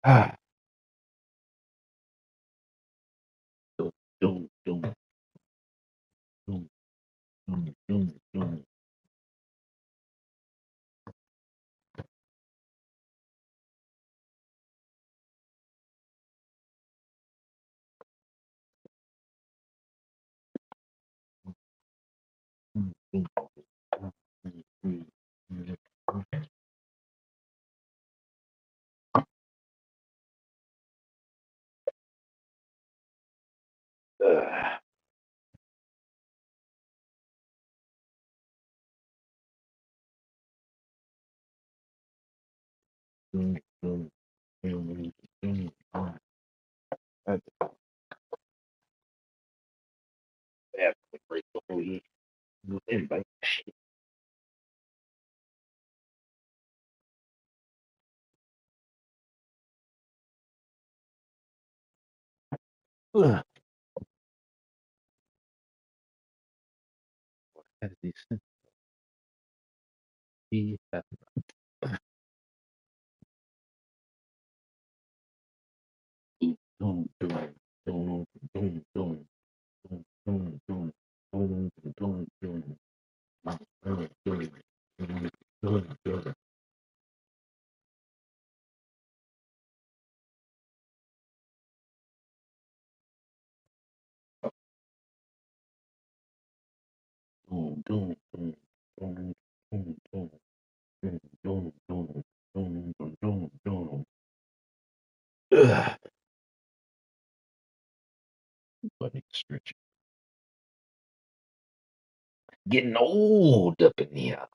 Ah, dum, dum, dum, dum, dum, dum, dum, dum, dum, dum, dum, dum, ah, dum, dum, dum, dum, dum. That's bad. Break the whole invite. Ugh. As these TTTCFB. Dum, dum, dum, dum, dum, dum, dum, dum, dum, dum, dum, dum. Funny stretch. Getting old up in here.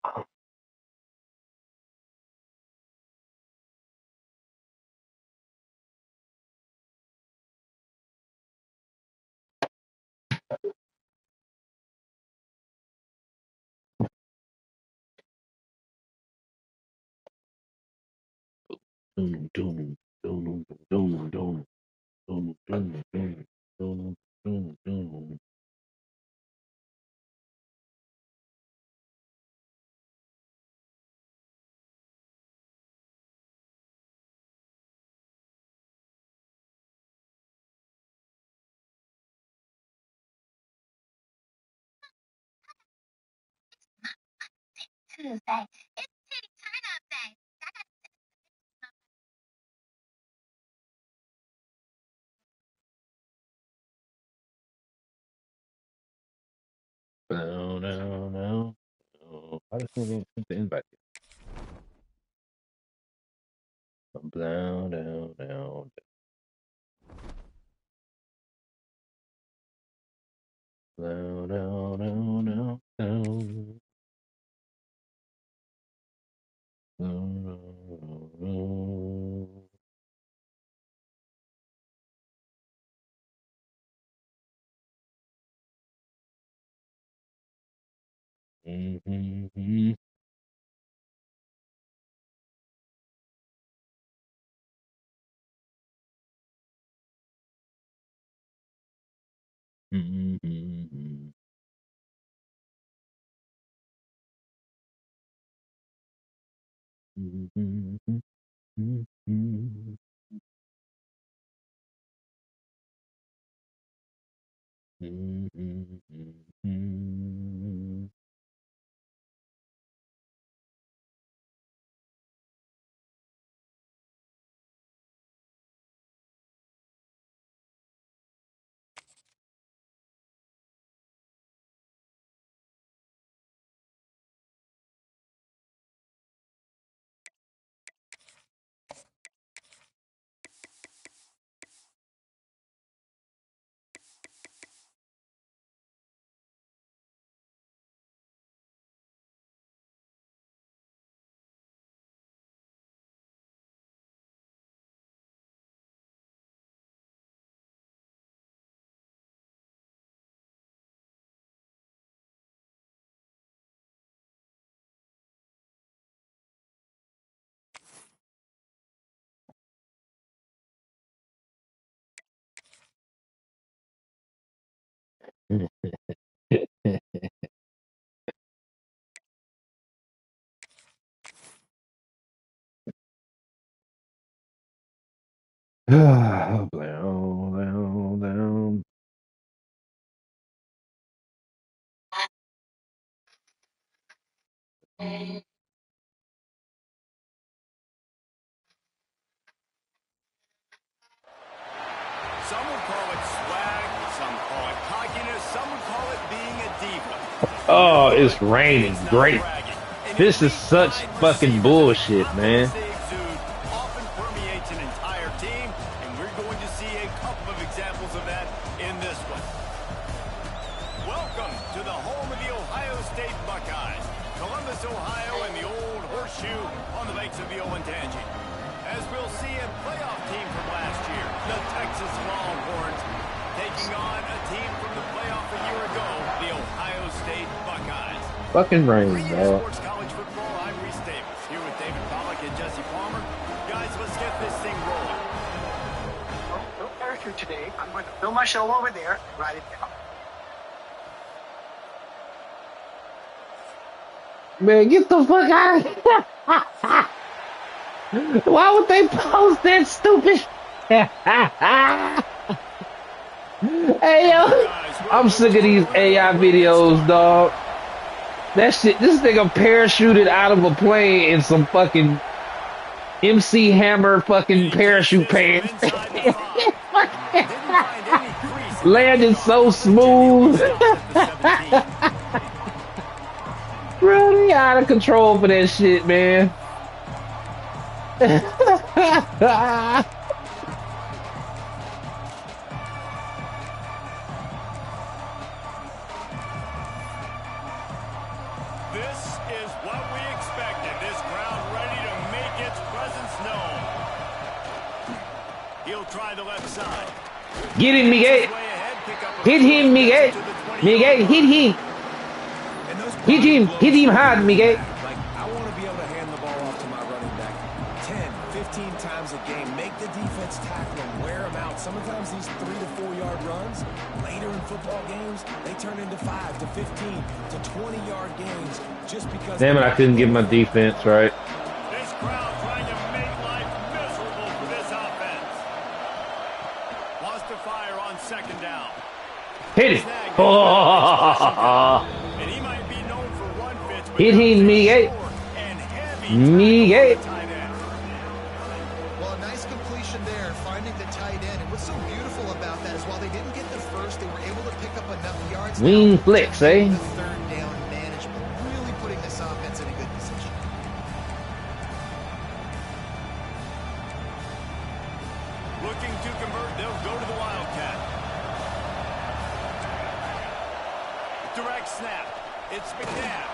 Doom, doom, doom, doom, doom, doom, doom, doom, doom, doom, doom. Down, down, down. I just need to invite you. Down, down, down, down, down, down, down, down. Mhm, mhm, mhm, mhm, mhm, mhm, mhm, mhm. Down, down, down. Some would call it swag, some call it cockiness, some would call it being a diva. Oh, it's Regardless, raining. it's not Great. bragging. An This is elite such wide fucking receiver, the bullshit, man. confidence they exude often permeates an entire team, and we're going to see a couple of examples of that in this one. Welcome to the home of the Ohio State Buckeyes, Columbus, Ohio, and the old horseshoe on the banks of the Olentangy. As we'll see, a playoff team from last year, the Texas Longhorns, taking on a team from the playoff a year ago, the Ohio State Buckeyes. Fucking rain, Bringing dog. Sports College Football, I'm Reese Davis, here with David Pollack and Jesse Palmer. Guys, let's get this thing rolling. No parachute today. I'm going to fill my shell over there and write it down. Man, get the fuck out of here. Why would they post that stupid? Hey, yo. I'm sick of these AI videos, dog. That shit, this nigga parachuted out of a plane in some fucking MC Hammer fucking parachute pants. Landed so smooth. Really out of control for that shit, man. This is what we expected. This crowd ready to make its presence known. He'll try the left side. Get him, Miguel. Hit him, Miguel. Miguel, hit him. Hit him hard, Miguel. Like, I want to be able to hand the ball off to my running back 10, 15 times a game. Make the defense tackle them, wear them out. Sometimes these 3 to 4 yard runs, later in football games, they turn into 5 to 15 to 20 yard gains just because. Damn it, I couldn't get my defense right. This crowd trying to make life miserable for this offense. Wants to fire on second down. Hit it. Oh. And he might be known for run fits, but Hit him, Miguel. and heavy Miguel. tight end. Well, a nice completion there, finding the tight end. And what's so beautiful about that is while they didn't get the first, they were able to pick up enough yards. Wing flex, eh? The third down management, really putting this offense in a good position. Looking to convert, they'll go to the Wildcat. Direct snap. It's McNabb.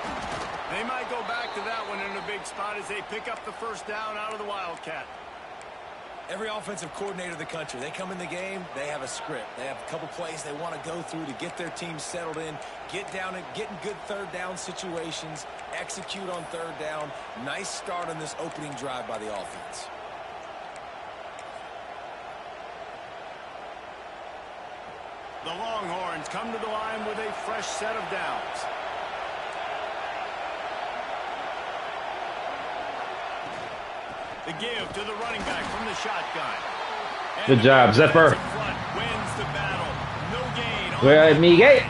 They might go back to that one in a big spot as they pick up the first down out of the Wildcat. Every offensive coordinator in the country, they come in the game, they have a script. They have a couple plays they want to go through to get their team settled in, get down and get in good third down situations, execute on third down. Nice start on this opening drive by the offense. The Longhorns come to the line with a fresh set of downs. The give to the running back from the shotgun. And Good job, Zephyr. Wins the battle. No gain. Where are Miguel?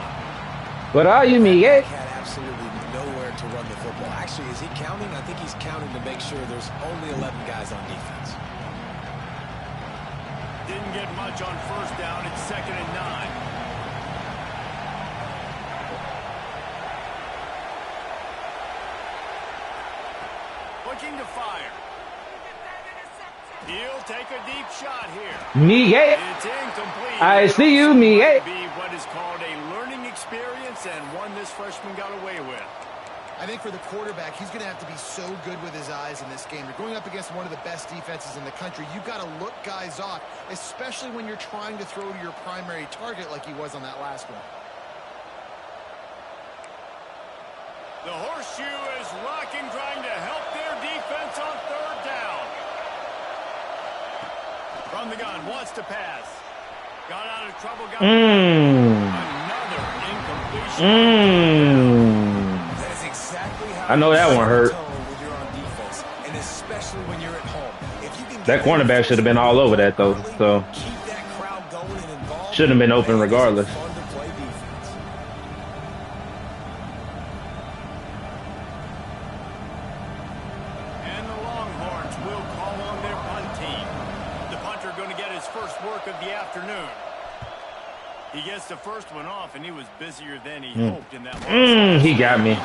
What are you, Miguel? Had absolutely nowhere to run the football. Actually, is he counting? I think he's counting to make sure there's only 11 guys on defense. Didn't get much on first down. It's 2nd and 9. Looking to fire. He'll take a deep shot here. Miguel. It's incomplete. I see you, Miguel. Be what is called a learning experience and one this freshman got away with. I think for the quarterback, he's going to have to be so good with his eyes in this game. You're going up against one of the best defenses in the country. You've got to look guys off, especially when you're trying to throw to your primary target like he was on that last one. The horseshoe is rocking, trying to help their defense on third down. From the gun, wants to pass. Got out of trouble, got another incompletion. That is exactly how I know that one hurt. When you're on defense, and especially when you're at home. If you can That cornerback should have been all over that, though. So, Keep that crowd going and involved. shouldn't have been open regardless. Fun to play defense. And the Longhorns will call on their punt team. The punter going to get his first work of the afternoon. He gets the first one off, and he was busier than he hoped in that one. He got me.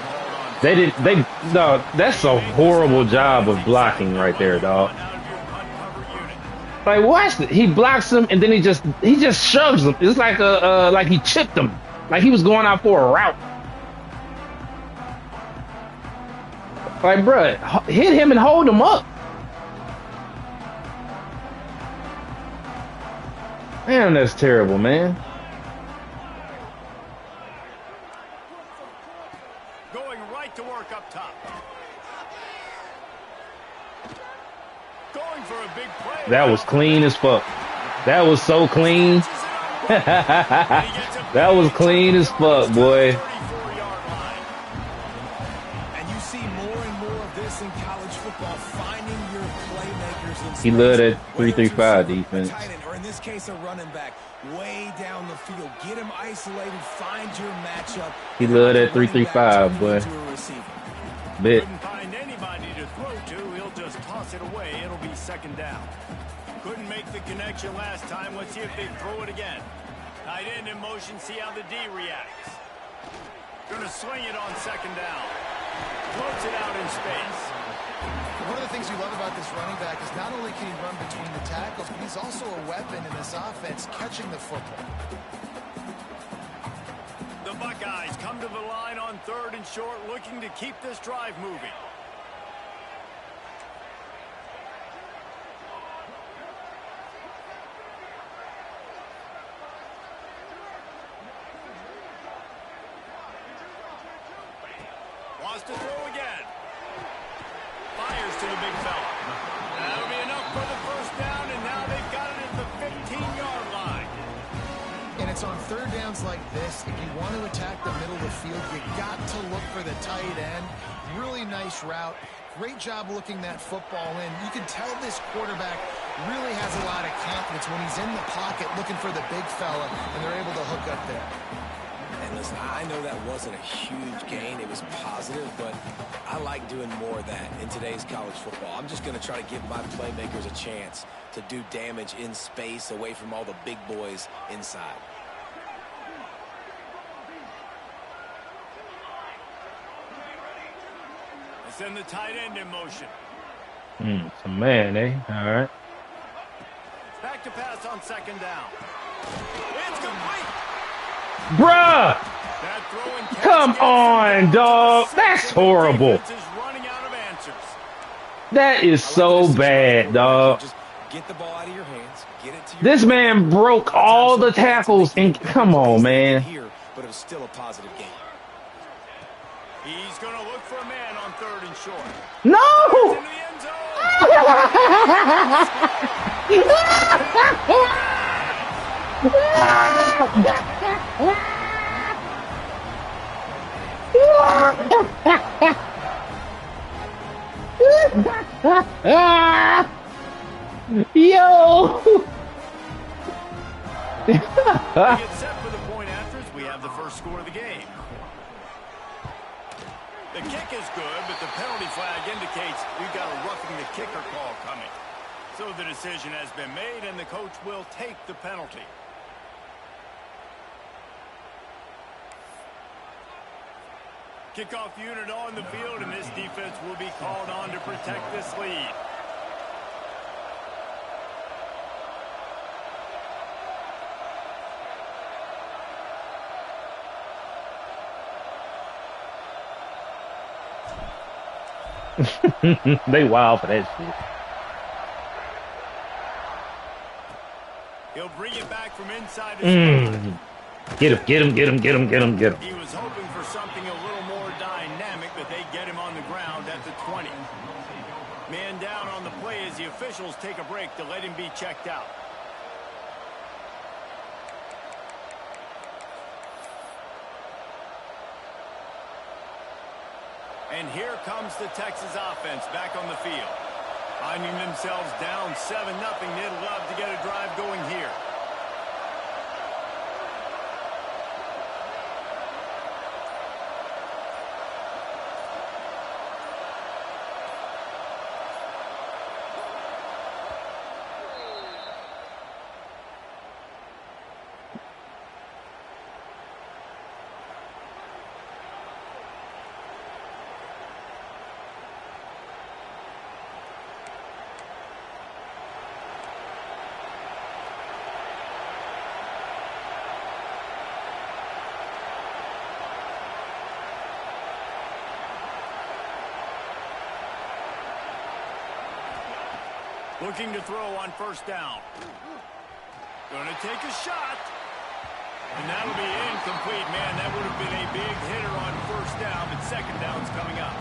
No, that's a horrible job of blocking right there, dog. Like, watch it. He blocks him, and then he just shoves him. It's like like he chipped him, like he was going out for a route. Like, bruh, hit him and hold him up. Man, that's terrible, man. Going right to work up top. Going for a big play. That was clean as fuck. That was so clean. That was clean as fuck, boy. And you see more and more of this in college football, finding your playmakers in space. He loved that 3-3-5 defense. Or in this case, a running back way down the field. Get him isolated, find your matchup. He loved that 3-3-5, boy. Bit. Couldn't find anybody to throw to. He'll just toss it away. It'll be second down. Couldn't make the connection last time. Let's see if they throw it again. Tight end in motion. See how the D reacts. Gonna swing it on second down. Floats it out in space. One of the things you love about this running back is not only can he run between the tackles, but he's also a weapon in this offense, catching the football. The Buckeyes come to the line on third and short, looking to keep this drive moving. Wants to throw again. Fires to the big fella. That'll be enough for the first down, and now they've got it at the 15-yard line. And it's on third downs like this, if you want to attack the middle of the field, you got to look for the tight end. Really nice route. Great job looking that football in. You can tell this quarterback really has a lot of confidence when he's in the pocket looking for the big fella, and they're able to hook up there. And listen, I know that wasn't a huge gain. It was positive, but I like doing more of that in today's college football. I'm just going to try to give my playmakers a chance to do damage in space away from all the big boys inside. Send the tight end in motion. Some man, eh? All right. Back to pass on second down. It's complete. Bruh! That throw and catch Come gets him on, down to dog. the That's 6, and the horrible. defense is running out of answers. That is so bad, dog. Just get the ball out of your hands. Get it to your This man broke all the tackles, and come on, man. Here, but it was still a positive game. He's going to look for a man on third and short. No! Into the end zone. Yo! We get set for the point afters. We have the first score of the game. The kick is good, but the penalty flag indicates we've got a roughing the kicker call coming. So the decision has been made, and the coach will take the penalty. Kickoff unit on the field, and this defense will be called on to protect this lead. They wild for that shit. He'll bring it back from inside his Get him, get him, get him, get him, get him, get him. He was hoping for something a little more dynamic, but they get him on the ground at the 20. Man down on the play as the officials take a break to let him be checked out. And here comes the Texas offense back on the field. Finding themselves down 7-0, they'd love to get a drive going here. Looking to throw on first down. Going to take a shot. And that'll be incomplete. Man, that would have been a big hitter on first down, but second down's coming up.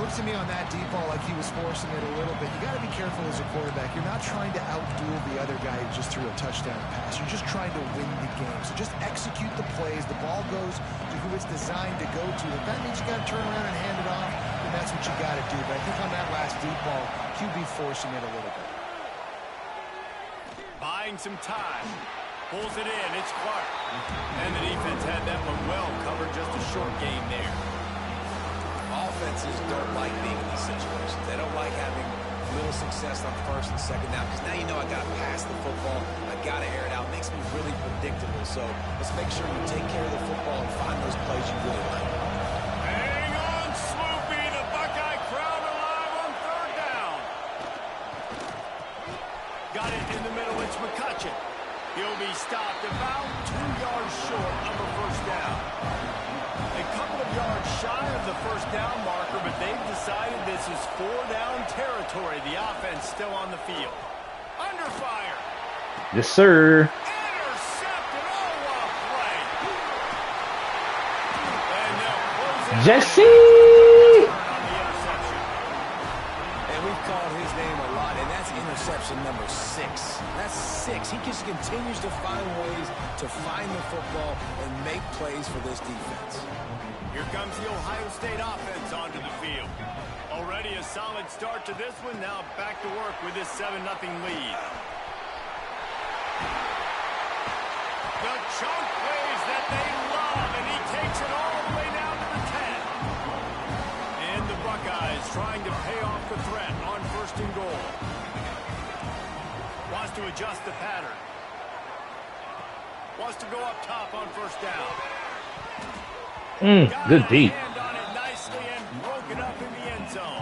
Looks to me on that deep ball like he was forcing it a little bit. You got to be careful as a quarterback. You're not trying to outduel the other guy who just threw a touchdown pass. You're just trying to win the game. So just execute the plays. The ball goes to who it's designed to go to. If that means you got to turn around and hand it off, then that's what you got to do. But I think on that last deep ball, QB forcing it a little bit. Buying some time. Pulls it in. It's Clark. And the defense had that one well covered. Just a short gain there. Offenses don't like being in these situations. They don't like having little success on first and second down because now you know I got to pass the football. I got to air it out. It makes me really predictable. So let's make sure you take care of the football and find those plays you really like. Hang on, Swoopy. The Buckeye crowd alive on third down. Got it in the middle. It's McCutcheon. He'll be stopped about 2 yards short of a first down. A couple of yards shy of the first down marker, but they've decided this is 4-down territory. The offense still on the field. Under fire. Yes, sir. Intercepted. Oh, what a play. And they'll close it. Jesse! On the interception. And we've called his name a lot, and that's interception number 6. That's 6. He just continues to find ways to find the football and make plays for this defense. Here comes the Ohio State offense onto the field. Already a solid start to this one. Now back to work with this 7-0 lead. The chunk plays that they love, and he takes it all the way down to the 10. And the Buckeyes trying to pay off the threat on first and goal. Wants to adjust the pattern. Wants to go up top on first down. Good deep. Hand on it nicely and broke it up in the end zone.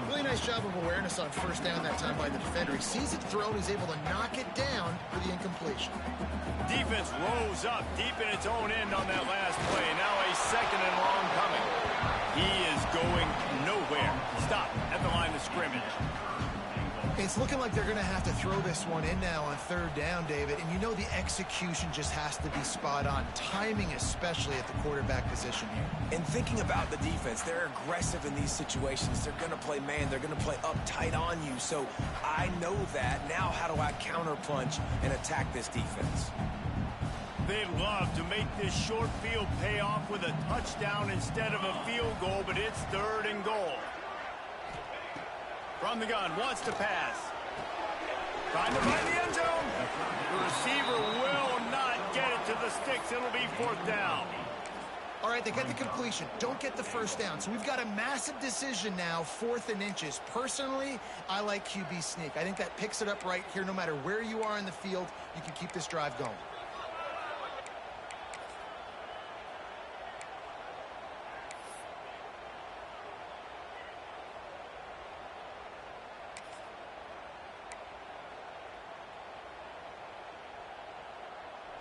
Really nice job of awareness on first down that time by the defender. He sees it thrown, he's able to knock it down for the incompletion. Defense rose up deep in its own end on that last play. Now a second and long coming. He is going nowhere. Stop at the line of scrimmage. It's looking like they're going to have to throw this one in now on third down, David. And you know the execution just has to be spot on. Timing especially at the quarterback position here. And thinking about the defense, they're aggressive in these situations. They're going to play man. They're going to play up tight on you. So I know that. Now how do I counterpunch and attack this defense? They'd love to make this short field pay off with a touchdown instead of a field goal, but it's third and goal. From the gun, wants to pass. Trying to find the end zone. The receiver will not get it to the sticks. It'll be fourth down. All right, they get the completion. Don't get the first down. So we've got a massive decision now, 4th and inches. Personally, I like QB sneak. I think that picks it up right here. No matter where you are in the field, you can keep this drive going.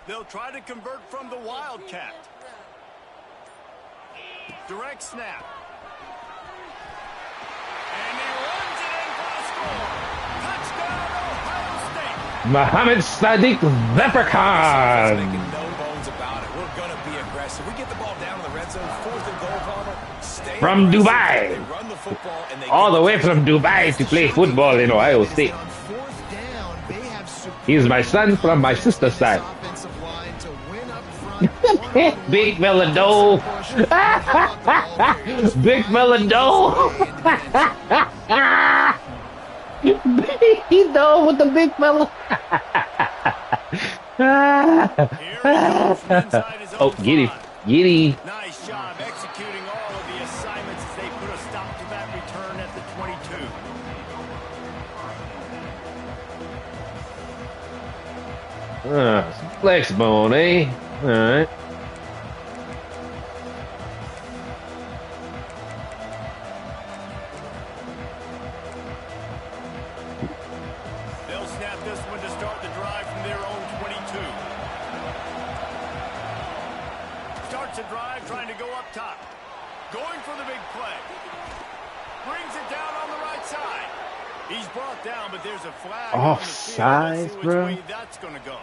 They'll try to convert from the Wildcat. Direct snap. And he runs it in for the score. Touchdown, Ohio State. Mohammed Sadiq Leprechaun. Making no bones about it. We're going to be aggressive. We get the ball down in the red zone, 4th and goal, Palmer. Stay From aggressive. Dubai. They run the football and they All the way from Dubai to play football in Ohio State. On 4th down, they have He's my son from my sister's side. offensive line to win up front. Big Melado. Big Melado. He dove with the big fella. Here he goes from inside his Oh, own get him. 5. Get him. Nice job executing all of the assignments as they put a stop to that return at the 22. Flex bone, eh? All right. They'll snap this one to start the drive from their own 22. Starts a drive trying to go up top. Going for the big play. Brings it down on the right side. He's brought down, but there's a flag on the field. Let's see which way that's going to go.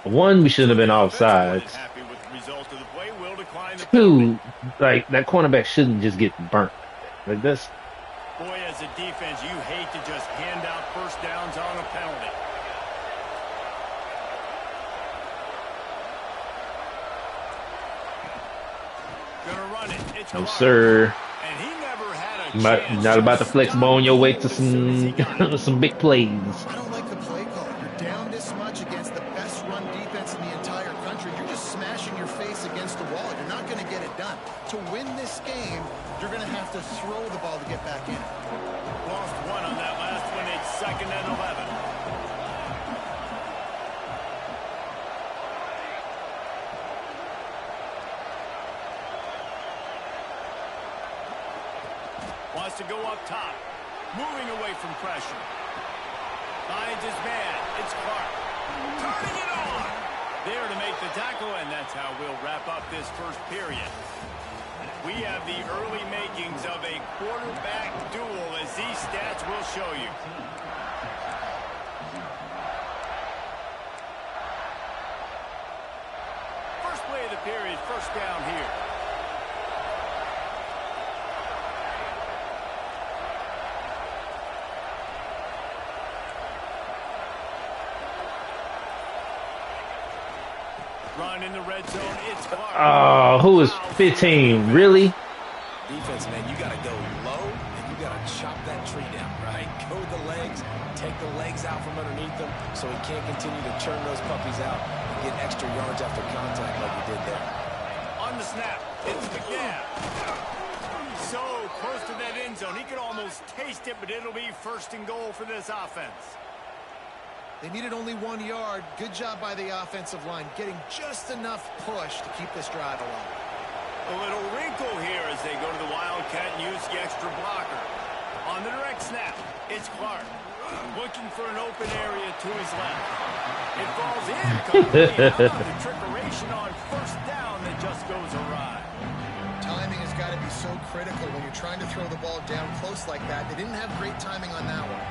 One, we shouldn't have been offsides. Happy with the result of the play. Will decline the Two, like that cornerback shouldn't just get burnt like this. Boy, as a defense, you hate to just hand out first downs on a penalty. Gonna run it. It's No, Clark. sir. And he never had a chance. Not about to flex bone your way to as soon as he got it. some big plays. I don't like the play call. You're down this much against the best run defense in the entire country. You're just smashing your face against the wall. You're not going to get it done. To win this game, you're going to have to throw the ball to get back in. Lost one on that last one. It's 2nd and 11. Wants to go up top. Moving away from pressure. Finds his man. It's Clark. Turning it on. There to make the tackle, and that's how we'll wrap up this first period. We have the early makings of a quarterback duel, as these stats will show you. First play of the period, first down here. Run in the red zone. It's Clark. Oh, who is 15? Really? Defense, man, you got to go low, and you got to chop that tree down, right? Go the legs, take the legs out from underneath them so he can't continue to churn those puppies out and get extra yards after contact like he did there. On the snap, it's McNabb. So close to that end zone. He could almost taste it, but it'll be 1st and goal for this offense. They needed only 1 yard. Good job by the offensive line, getting just enough push to keep this drive alive. A little wrinkle here as they go to the Wildcat and use the extra blocker. On the direct snap, it's Clark. Looking for an open area to his left. It falls in. How about the trickeration on 1st down that just goes awry? Timing has got to be so critical when you're trying to throw the ball down close like that. They didn't have great timing on that one.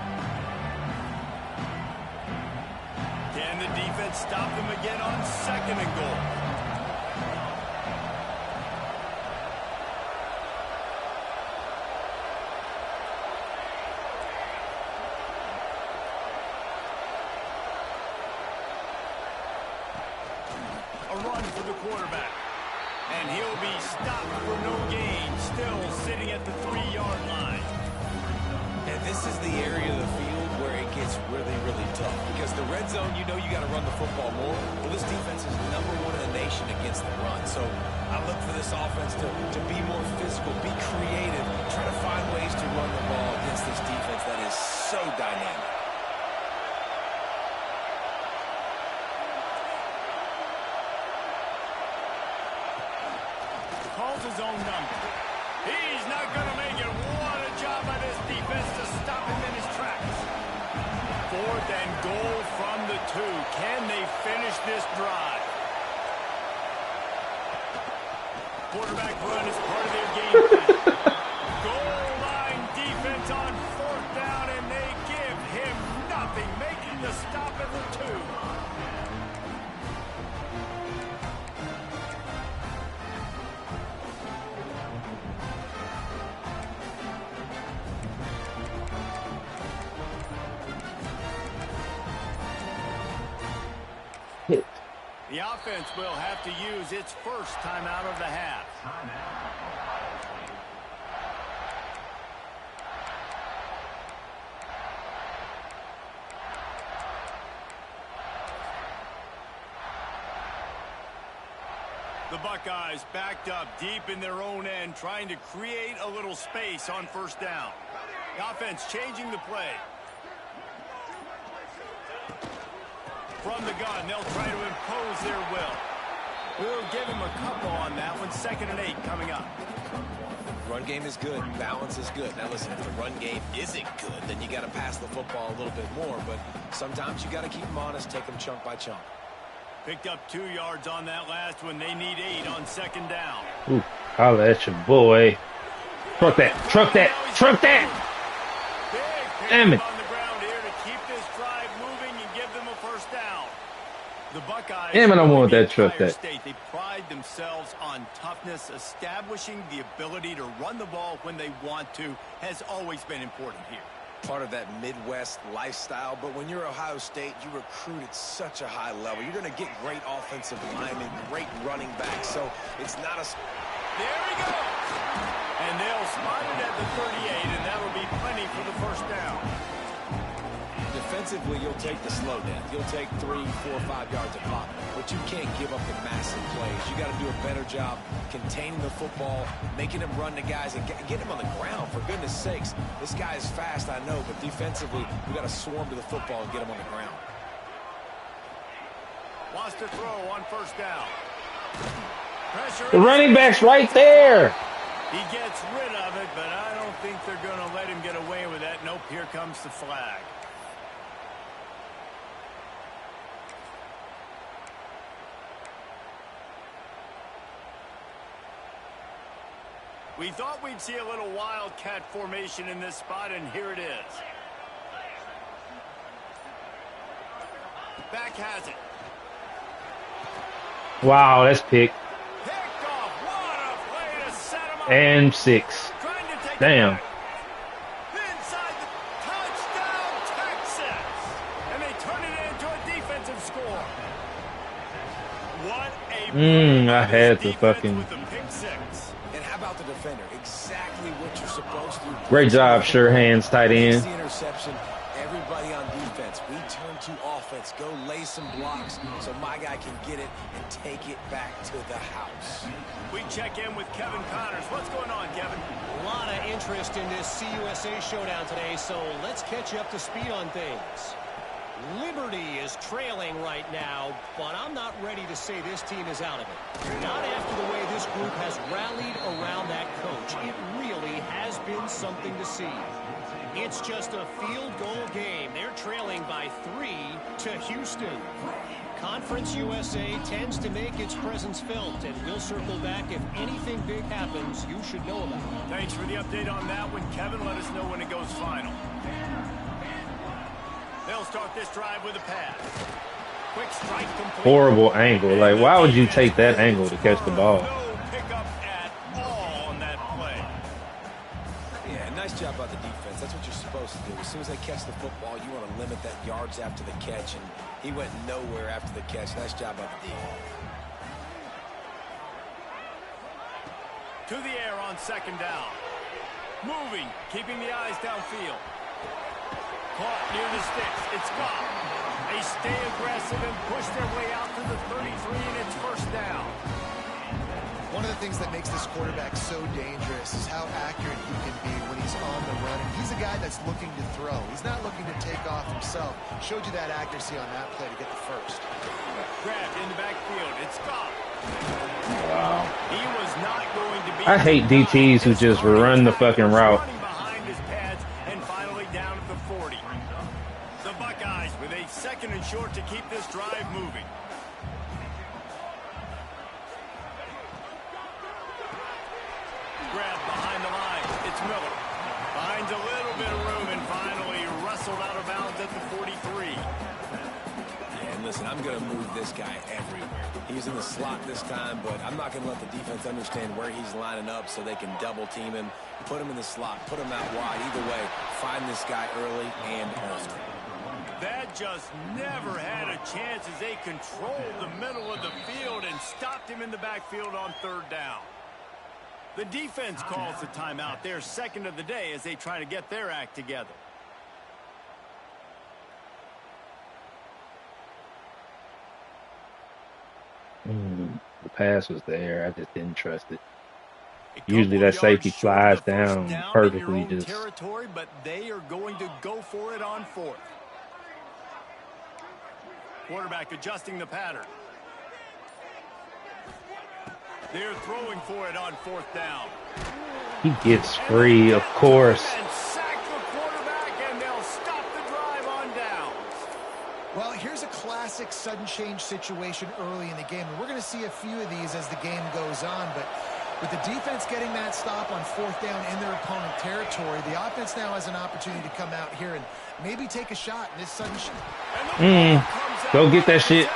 Can the defense stop them again on 2nd and goal? A run for the quarterback. And he'll be stopped for no gain, still sitting at the 3-yard line. And this is the area of the field where it gets really, really tough. Because the red zone, you know you got to run the football more. Well, this defense is #1 in the nation against the run. So I look for this offense to be more physical, be creative, try to find ways to run the ball against this defense that is so dynamic. Calls his own number. He's not going to make it. What a job by this defense to stop him in his tracks. 4th and goal from the 2. Can they finish this drive? Quarterback run is part of their game plan. Goal line defense on 4th down, and they give him nothing, making the stop at the 2. The offense will have to use its first timeout of the half. The Buckeyes backed up deep in their own end, trying to create a little space on first down. The offense changing the play. From the gun, they'll try to impose their will. We'll give him a couple on that one. 2nd and 8 coming up. Run game is good. Balance is good. Now, listen, if the run game isn't good, then you got to pass the football a little bit more. But sometimes you got to keep them honest, take them chunk by chunk. Picked up 2 yards on that last one. They need 8 on 2nd down. Ooh, holla at your boy. Truck that. Truck that. Truck that. Big Damn it. on the ground here to keep this drive moving and give them a first down. The Buckeyes, Damn it, I want that truck that. State, they pride themselves on toughness. Establishing the ability to run the ball when they want to has always been important here. Part of that Midwest lifestyle, but when you're Ohio State, you recruit at such a high level. You're going to get great offensive linemen, great running backs, so it's not a... There he goes! And they'll spot it at the 38, and that'll be plenty for the first down. Defensively, you'll take the slow down. You'll take 3, 4, 5 yards a pop, but you can't give up the massive plays. You got to do a better job containing the football, making them run the guys, and get them on the ground, for goodness sakes. This guy is fast, I know, but defensively, we got to swarm to the football and get him on the ground. Wants to throw on first down. Pressure. The running back's right there. He gets rid of it, but I don't think they're going to let him get away with that. Nope, here comes the flag. We thought we'd see a little wildcat formation in this spot, and here it is. Back has it. Wow, that's pick. Picked off. What a play to set him up. And 6. Trying to take Damn. it back. Inside the touchdown, Texas. And they turn it into a defensive score. What a I had to defense fucking... with the pick 6. And how about the defender? Exactly what you're supposed to do. Great job, sure hands, tight end. The interception. Everybody on defense. We turn to offense. Go lay some blocks so my guy can get it and take it back to the house. We check in with Kevin Connors. What's going on, Kevin? A lot of interest in this CUSA showdown today, so let's catch you up to speed on things. Liberty is trailing right now, but I'm not ready to say this team is out of it. Not after the way this group has rallied around that coach. It really has been something to see. It's just a field goal game. They're trailing by 3 to Houston. Conference USA tends to make its presence felt, and we'll circle back if anything big happens you should know about. Thanks for the update on that one, Kevin. Let us know when it goes final. They'll start this drive with a pass. Quick strike complete. Horrible angle. Like, why would you take that angle to catch the ball? No pickup at all on that play. Yeah, nice job by the defense. That's what you're supposed to do. As soon as they catch the football, you want to limit that yards after the catch, and he went nowhere after the catch. Nice job by the defense. To the air on 2nd down. Moving, keeping the eyes downfield. Caught near the sticks. It's gone. They stay aggressive and push their way out to the 33, and it's first down. One of the things that makes this quarterback so dangerous is how accurate he can be when he's on the run. And he's a guy that's looking to throw. He's not looking to take off himself. Showed you that accuracy on that play to get the first. Grabbed in the backfield. It's gone. Wow. He was not going to be. I hate DTs who just run the fucking route. Running behind his pads and finally down at the 40. The Buckeyes with a 2nd and short to keep this drive moving. Grab behind the line. It's Miller. Finds a little bit of room and finally wrestled out of bounds at the 43. Yeah, and listen, I'm going to move this guy everywhere. He's in the slot this time, but I'm not going to let the defense understand where he's lining up so they can double team him, put him in the slot, put him out wide. Either way, find this guy early and often. That just never had a chance as they controlled the middle of the field and stopped him in the backfield on 3rd down. The defense calls the timeout. Their 2nd of the day as they try to get their act together. pass was there. I just didn't trust it. A Usually couple that safety yards short of slides the first down down in your perfectly. own Just territory, but they are going to go for it on fourth. Quarterback adjusting the pattern. They're throwing for it on fourth down. he gets free, of course. And sack the quarterback, and they'll stop the drive on downs. Well, here's a classic sudden change situation early in the game. And we're going to see a few of these as the game goes on. But with the defense getting that stop on fourth down in their opponent territory, the offense now has an opportunity to come out here and maybe take a shot in this sudden Go get that shit.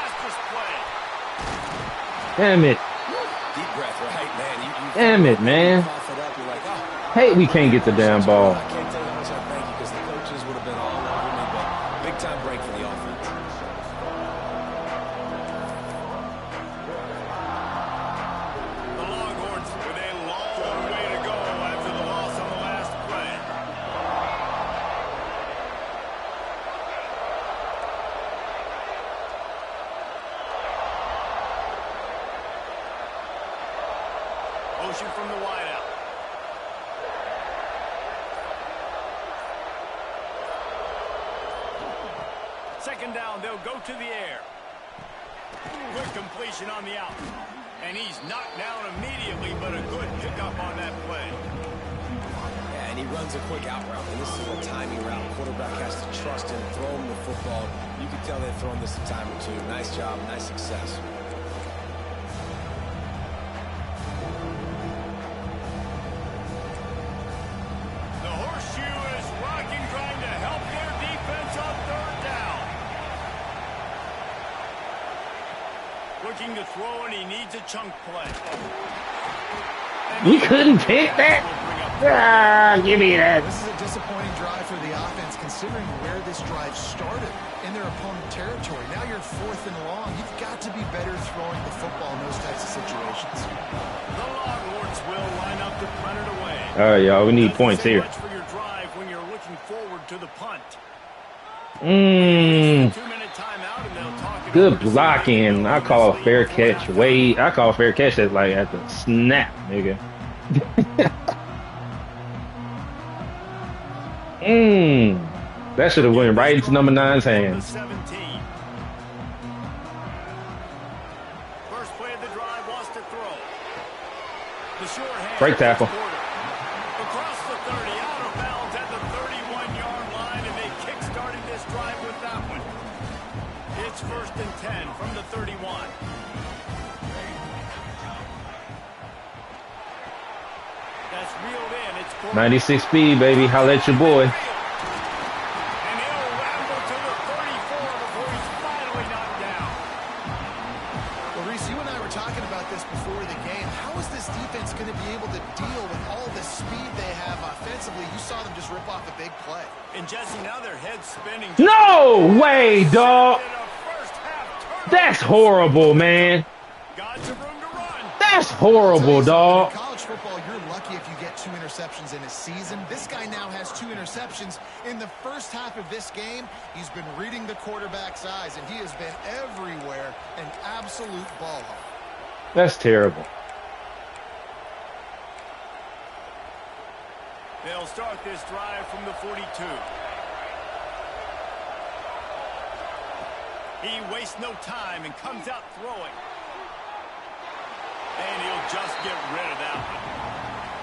Damn it. Deep breath, right, man? Damn it, man. Cough it up. You're like, oh. Hey, we can't get the damn ball. I can't tell you how much I thank you because the coaches would have been all over me, but big time break for the offense. The Longhorns with a long way to go after the loss on the last play. Motion from the wideout. Second down, they'll go to the air. Good completion on the out. And he's knocked down immediately, but a good pickup on that play. Yeah, and he runs a quick out route, and this is a timing route. Quarterback has to trust him, throw him the football. You can tell they've thrown this a time or two. Nice job, nice success. The horseshoe is rocking, trying to help their defense on third down. Looking to throw, and he needs a chunk play. We couldn't pick that. Ah, give me that. This is a disappointing drive for the offense considering where this drive started in their opponent territory. Now you're fourth and long. You've got to be better throwing the football in those types of situations. The Longhorns will line up to punt it away. All right, y'all. We need points here. Much for your drive when you're looking forward to the punt. Mmm. 2-minute timeout, and they'll talk it Good over to blocking. I call a fair catch. after Wait, I call a fair catch that's like at the snap, nigga. That should have went right into number 9's hands. 17. First play of the drive wants to throw. The short hand. Break tackle. Across the 30, out of bounds at the 31-yard line, and they kick-started this drive with that one. It's first and 10 from the 31. That's reeled in. It's 96 speed, baby. Holla at your boy. And he'll ramble to the 34 before he's finally knocked down. Well, Reese, you and I were talking about this before the game. How is this defense going to be able to deal with all the speed they have offensively? You saw them just rip off a big play. And Jesse, now their head's spinning. No way, dog. That's horrible, man. Got some room to run. That's horrible, dog. In college football, you're lucky if you get 2 interceptions in a season. This guy now has 2 interceptions. In the first half of this game, he's been reading the quarterback's eyes, and he has been everywhere, an absolute ball hawk. That's terrible. They'll start this drive from the 42. He wastes no time and comes out throwing. And he'll just get rid of that one.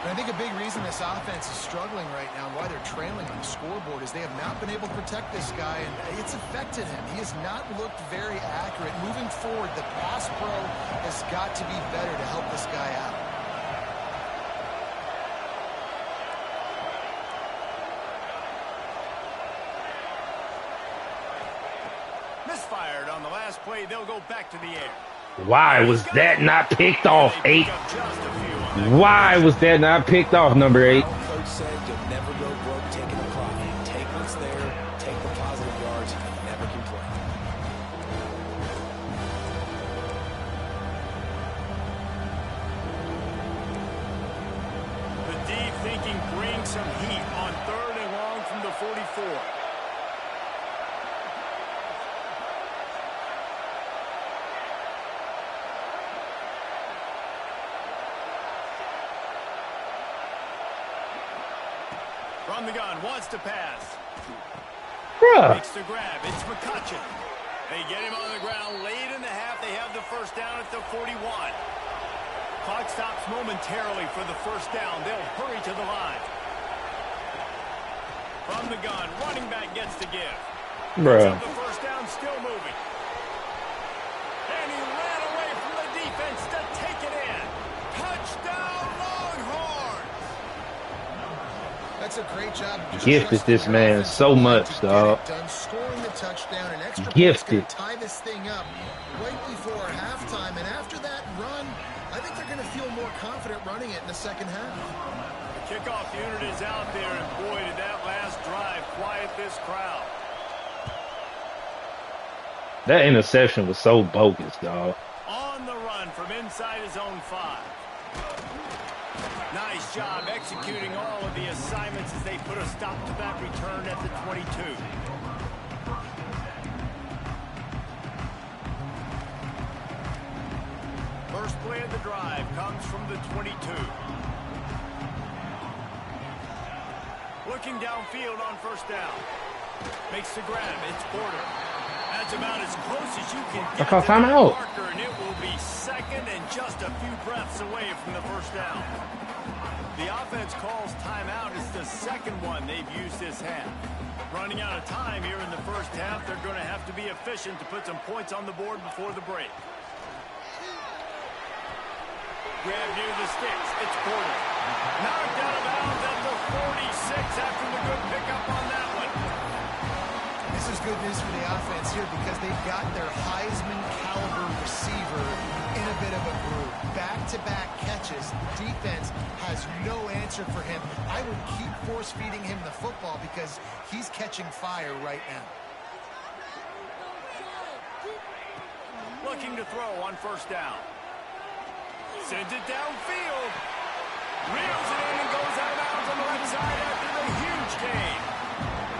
And I think a big reason this offense is struggling right now and why they're trailing on the scoreboard is they have not been able to protect this guy, and it's affected him. He has not looked very accurate. Moving forward, the pass pro has got to be better to help this guy out. Misfired on the last play. They'll go back to the air. Why was that not picked off, 8? Why was that not picked off, number 8? Coach said you'll never go broke taking a profit. Take what's there, take the positive yards, and never complain. The deep thinking brings some heat on third and long from the 44. From the gun, wants to pass. Bruh. Makes the grab. It's McCutcheon. They get him on the ground late in the half. They have the first down at the 41. Clock stops momentarily for the first down. They'll hurry to the line. From the gun, running back gets the give. Bruh. The first down, still moving. And he ran away from the defense to take it in. Touchdown, Longhorns! That's a great job. Gifted this man so much, dog. Scoring the touchdown and extra Gifted. points tie this thing up right before halftime. And after that run, I think they're going to feel more confident running it in the second half. The kickoff unit is out there, and boy, did that last drive quiet this crowd. That interception was so bogus, dog. On the run from inside his own 5. Nice job executing all of the assignments as they put a stop to that return at the 22. First play of the drive comes from the 22. Looking downfield on first down. Makes the grab. It's Porter. That's about as close as you can get to that marker, and it will be second and just a few breaths away from the first down. The offense calls timeout. It's the second one they've used this half. Running out of time here in the first half, they're going to have to be efficient to put some points on the board before the break. Grab near the sticks. It's Porter. Knocked out of bounds at the 46 after the good pickup on that one. This is good news for the offense here because they've got their Heisman caliber receiver in a bit of a groove. Back-to-back catches. The defense has no answer for him. I would keep force-feeding him the football because he's catching fire right now. Looking to throw on first down. Sends it downfield. Reels it in and goes out of bounds on the left side after the huge gain.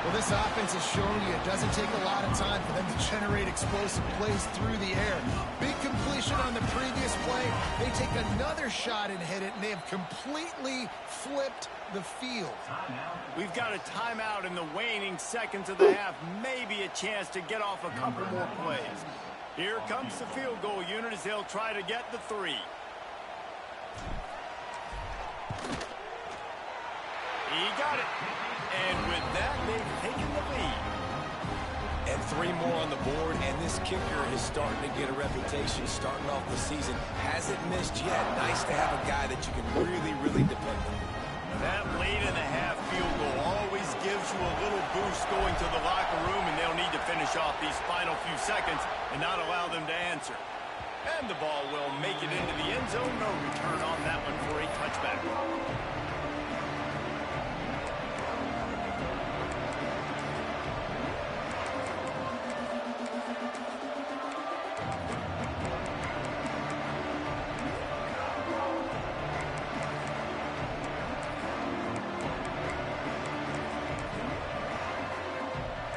Well, this offense has shown you it doesn't take a lot of time for them to generate explosive plays through the air. Big completion on the previous play. They take another shot and hit it, and they have completely flipped the field. We've got a timeout in the waning seconds of the half. Maybe a chance to get off a couple more plays. Here comes the field goal unit as they'll try to get the 3. He got it. And with that, they've taken the lead. And 3 more on the board, and this kicker is starting to get a reputation starting off the season. Hasn't missed yet. Nice to have a guy that you can really, really depend on. That late in the half field goal always gives you a little boost going to the locker room, and they'll need to finish off these final few seconds and not allow them to answer. And the ball will make it into the end zone. No return on that one for a touchback.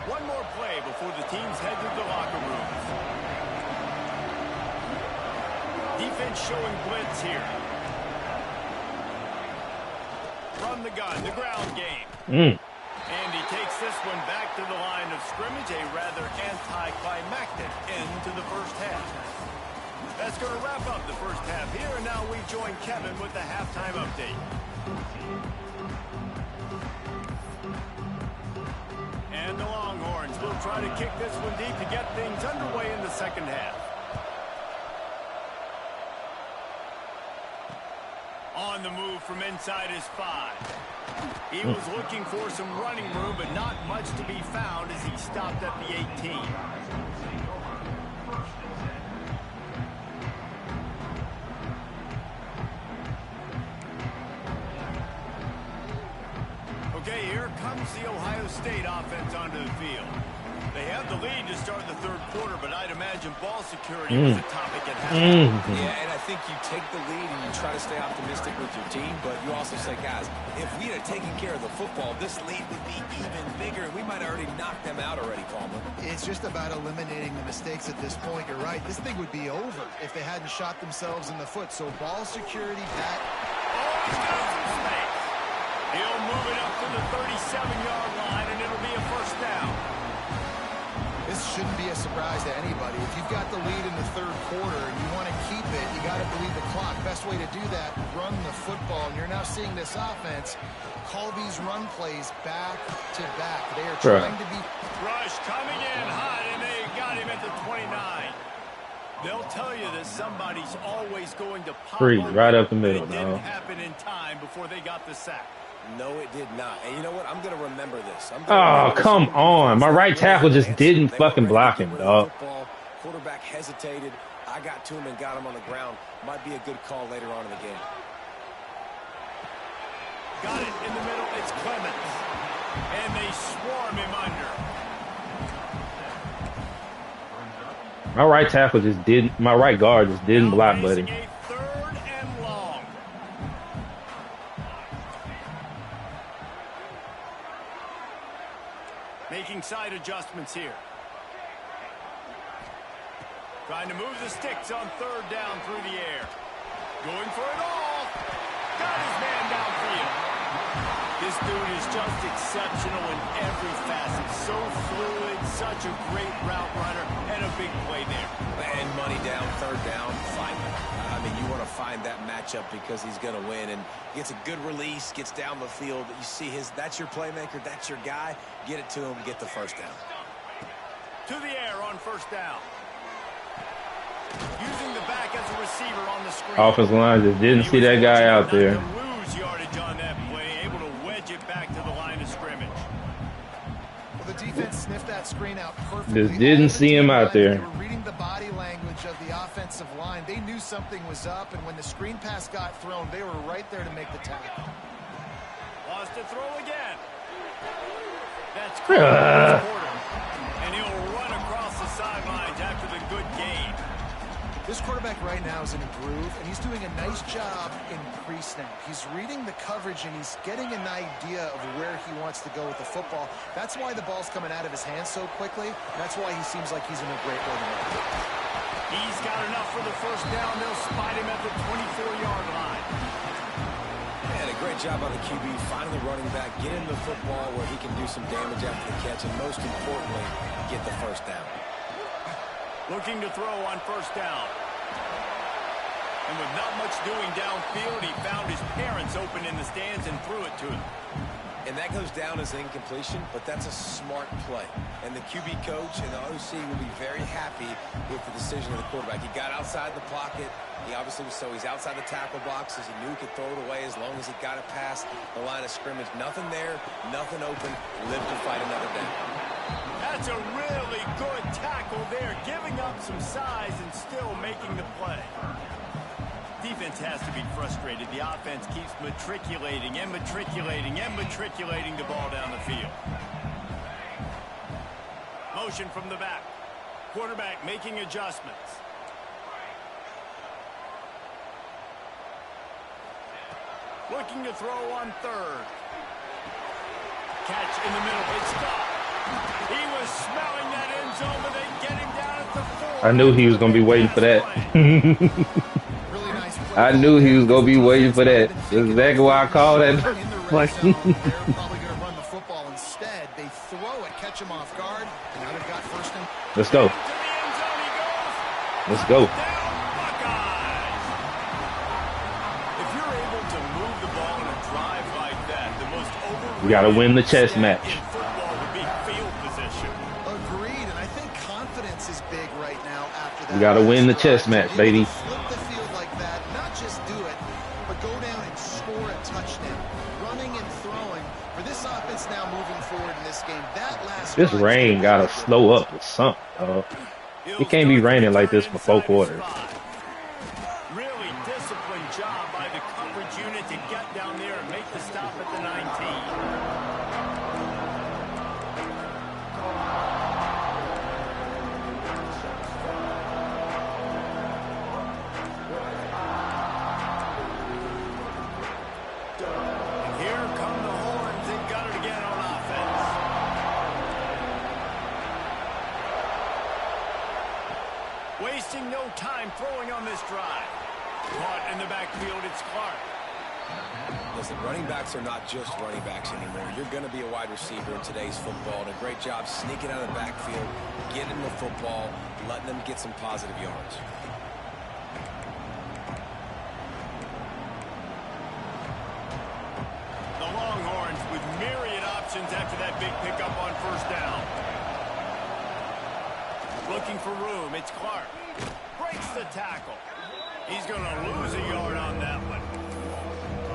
One more play before the teams head to the locker rooms. Defense showing blitz here. From the gun, the ground game. And he takes this one back to the line of scrimmage, a rather anticlimactic end to the first half. That's going to wrap up the first half here, and now we join Kevin with the halftime update. And the Longhorns will try to kick this one deep to get things underway in the second half. On the move from inside his 5. He was looking for some running room, but not much to be found as he stopped at the 18. Okay, here comes the Ohio State offense onto the field. They have the lead to start the third quarter, but I'd imagine ball security was a topic at halftime. Yeah, and I think you take the lead and you try to stay optimistic with your team, but you also say, guys, if we had taken care of the football, this lead would be even bigger, and we might have already knocked them out already, Palmer. It's just about eliminating the mistakes at this point. You're right. This thing would be over if they hadn't shot themselves in the foot. So ball security, Pat. Oh, he's got some space. He'll move it up to the 37-yard line, and it'll be a first down. This shouldn't be a surprise to anybody. If you've got the lead in the third quarter and you want to keep it, you got to bleed the clock. Best way to do that, run the football. And you're now seeing this offense call these run plays back to back. They are trying to be... Rush coming in hot, and they got him at the 29. They'll tell you that somebody's always going to pop Free, right up the middle, It didn't happen in time before they got the sack. No, it did not. And you know what? I'm going to remember this. Oh, come on. My right tackle just didn't fucking block him, dog. Quarterback hesitated. I got to him and got him on the ground. Might be a good call later on in the game. Got it in the middle. It's Clemens. And they swarm him under. My right tackle just didn't, my right guard just didn't block, buddy. A third and long. Making side adjustments here. Trying to move the sticks on third down through the air. Going for it all. Got his man downfield. This dude is just exceptional in every facet. So fluid, such a great route runner, and a big play there. And money down, third down, fine. I mean, you want to find that matchup because he's going to win. And gets a good release, gets down the field. You see that's your playmaker, that's your guy. Get it to him, get the first down. To the air on first down. Using the back as a receiver on the screen. Offensive line just didn't see that guy out there. Lose yardage on that play, able to wedge it back to the line of scrimmage. Well, the defense sniffed that screen out perfectly. Just didn't see him out there. They were reading the body language of the offensive line. They knew something was up, and when the screen pass got thrown, they were right there to make the tackle. Lost to throw again. That's quarter. And he'll run across the sidelines after the good game. This quarterback right now is in a groove, and he's doing a nice job in pre-snap. He's reading the coverage, and he's getting an idea of where he wants to go with the football. That's why the ball's coming out of his hands so quickly. That's why he seems like he's in a great rhythm. He's got enough for the first down. They'll spot him at the 24-yard line. And a great job by the QB, finally running back, getting the football where he can do some damage after the catch, and most importantly, get the first down. Looking to throw on first down. And with not much doing downfield, he found his parents open in the stands and threw it to him. And that goes down as incompletion, but that's a smart play. And the QB coach and the OC will be very happy with the decision of the quarterback. He got outside the pocket. He obviously was he's outside the tackle boxes. He knew he could throw it away as long as he got it past the line of scrimmage. Nothing there, nothing open. Live to fight another day. That's a really good tackle there, giving up some size and still making the play. Defense has to be frustrated. The offense keeps matriculating and matriculating and matriculating the ball down the field. Motion from the back. Quarterback making adjustments. Looking to throw on third. Catch in the middle. It's stopped. He was smelling that end zone, but they get him down at the 4. I knew he was going to be waiting for that. Really nice play. I knew he was going to be waiting for that. That's exactly why I called that. In the red zone, they're probably going to run the football instead. They throw it, catch him off guard, and now they've got first and... Let's go. To the end zone he goes. Let's go. Down, Buckeyes. If you're able to move the ball in a drive like that, the most overrated... We got to win the chess match. in football would be field position. Agreed, and I think confidence is big right now after that. We got to win the chess match, baby. Flip the field like that, not just do it, but go down and score a touchdown. Running and throwing. For this offense now moving forward in this game, that last This drive- rain got to slow up or something, dog. It can't be raining like this for 4 quarters. Really disciplined job by the coverage unit to get down there and make the stop at the 19. Here come the horns. They've got it again on offense. Wasting no time throwing on this drive. Caught in the backfield, it's Clark. Listen, running backs are not just running backs anymore. You're going to be a wide receiver in today's football. And a great job sneaking out of the backfield, getting the football, letting them get some positive yards. The Longhorns with myriad options after that big pickup on first down. Looking for room. It's Clark. Breaks the tackle. He's going to lose a yard on that one.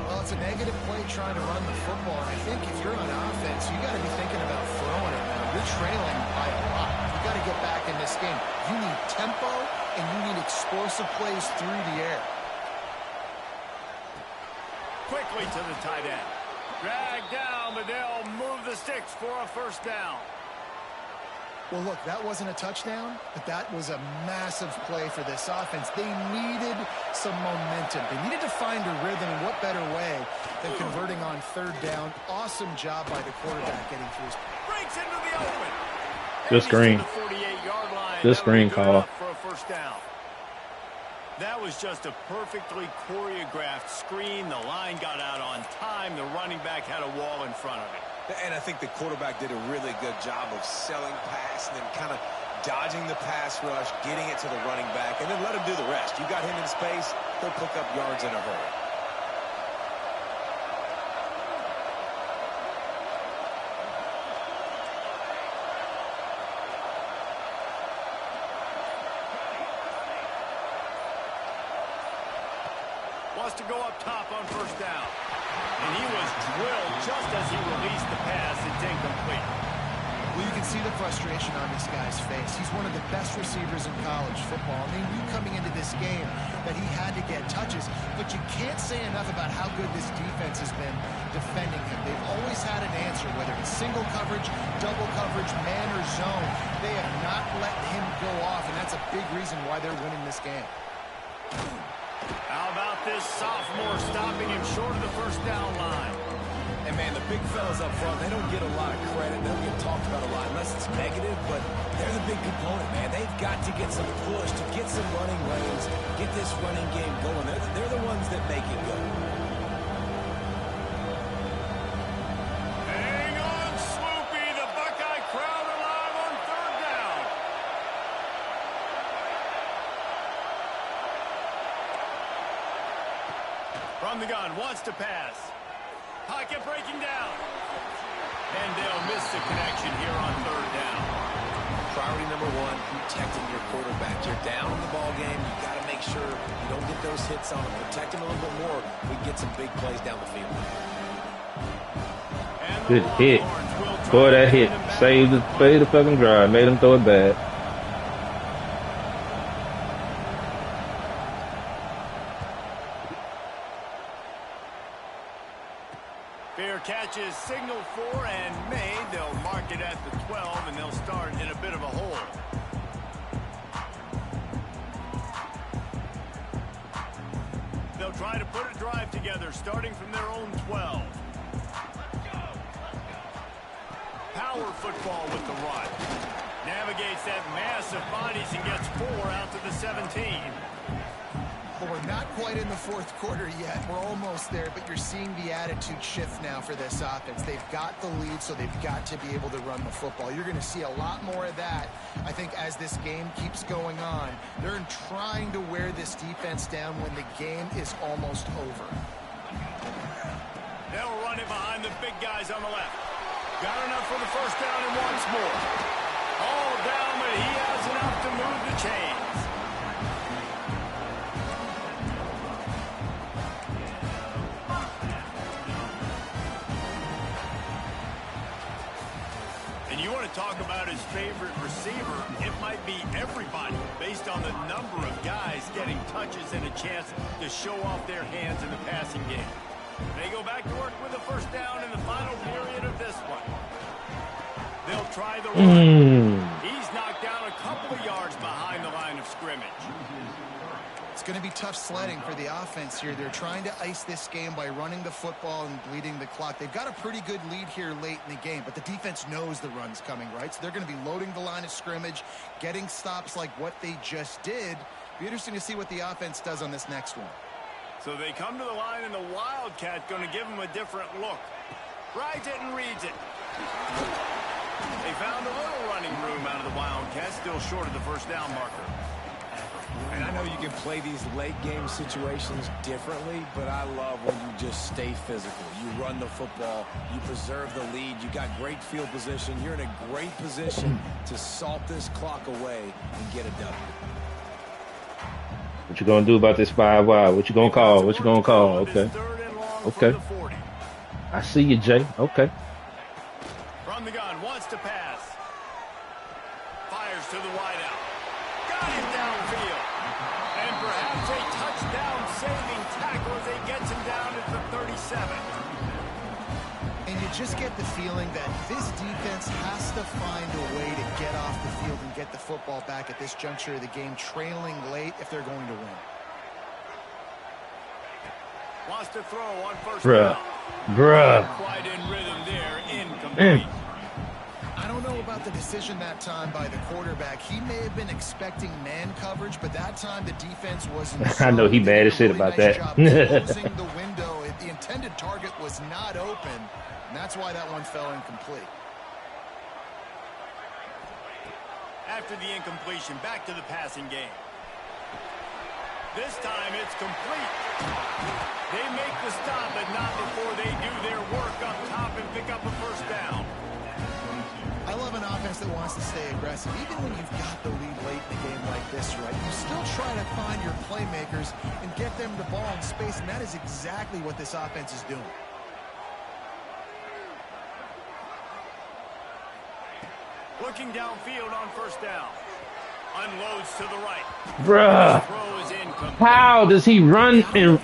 Well, it's a negative play trying to run the football. And I think if you're on offense, you got to be thinking about throwing it now. You're trailing by a lot. You got to get back in this game. You need tempo and you need explosive plays through the air. Quickly to the tight end. Drag down, but they'll move the sticks for a first down. Well, look, that wasn't a touchdown, but that was a massive play for this offense. They needed some momentum. They needed to find a rhythm, and what better way than converting on third down. Awesome job by the quarterback getting through his... Breaks into the open. Good screen. Good screen call. For a first down. That was just a perfectly choreographed screen. The line got out on time. The running back had a wall in front of it. And I think the quarterback did a really good job of selling pass and then kind of dodging the pass rush, getting it to the running back, and then let him do the rest. You got him in space, he'll pick up yards in a hurry. Wants to go up top on first down. And he was drilled just as he released the pass. It's incomplete. Well, you can see the frustration on this guy's face. He's one of the best receivers in college football. And they knew coming into this game that he had to get touches. But you can't say enough about how good this defense has been defending him. They've always had an answer, whether it's single coverage, double coverage, man or zone. They have not let him go off, and that's a big reason why they're winning this game. How about this sophomore stopping him short of the first down line? And, man, the big fellas up front, they don't get a lot of credit. They don't get talked about a lot unless it's negative, but they're the big component, man. They've got to get some push, to get some running lanes, get this running game going. They're the ones that make it go. Hang on, Swoopy. The Buckeye crowd alive on third down. From the gun, wants to pass. Pocket breaking down. And they'll miss the connection here on third down. Priority number one, protecting your quarterback. You're down in the ball game. You got to make sure you don't get those hits on him. Protect him a little bit more. We get some big plays down the field. Good hit. Boy, that hit saved the fucking drive. Made him throw it back. Fair catch is signaled for and made. They'll mark it at the 12, and they'll start in a bit of a hole. They'll try to put a drive together, starting from their own 12. Power football with the run. Navigates that mass of bodies and gets 4 out to the 17. Well, we're not quite in the fourth quarter yet. We're almost there, but you're seeing the attitude shift now for this offense. They've got the lead, so they've got to be able to run the football. You're going to see a lot more of that, I think, as this game keeps going on. They're trying to wear this defense down when the game is almost over. They'll run it behind the big guys on the left. Got enough for the first down and once more. All down, but he has enough to move the chains. And you want to talk about his favorite receiver, it might be everybody based on the number of guys getting touches and a chance to show off their hands in the passing game. They go back to work with a first down in the final period of this one. They'll try the run. He's knocked down a couple of yards behind the line of scrimmage. It's going to be tough sledding for the offense here. They're trying to ice this game by running the football and bleeding the clock. They've got a pretty good lead here late in the game, but the defense knows the run's coming, right? So they're going to be loading the line of scrimmage, getting stops like what they just did. Be interesting to see what the offense does on this next one. So they come to the line, and the Wildcat going to give them a different look. Rides it and reads it. They found a little running room out of the Wildcats, still short of the first down marker. And I know you can play these late game situations differently, but I love when you just stay physical. You run the football, you preserve the lead, you got great field position, you're in a great position to salt this clock away and get a W. What you gonna do about this 5 wide? What you gonna call? What you gonna call? Okay. Okay. I see you, Jay. Okay. From the gun, wants to pass. Fires to the wideout. Got him downfield. And perhaps a touchdown-saving tackle as he gets him down at the 37. And you just get the feeling that this defense has to find a way to get off the field and get the football back at this juncture of the game, trailing late if they're going to win. Wants to throw on first down. Bruh. Quite in rhythm there, incomplete. I don't know about the decision that time by the quarterback. He may have been expecting man coverage, but that time the defense wasn't. I know he mad as shit about that. Closing the window. The intended target was not open, and that's why that one fell incomplete. After the incompletion, back to the passing game. This time it's complete. They make the stop, but not before they do their work up top and pick up a first down. I love an offense that wants to stay aggressive. Even when you've got the lead late in a game like this, right, you still try to find your playmakers and get them the ball in space, and that is exactly what this offense is doing. Looking downfield on first down. Unloads to the right. Bruh. How does he run and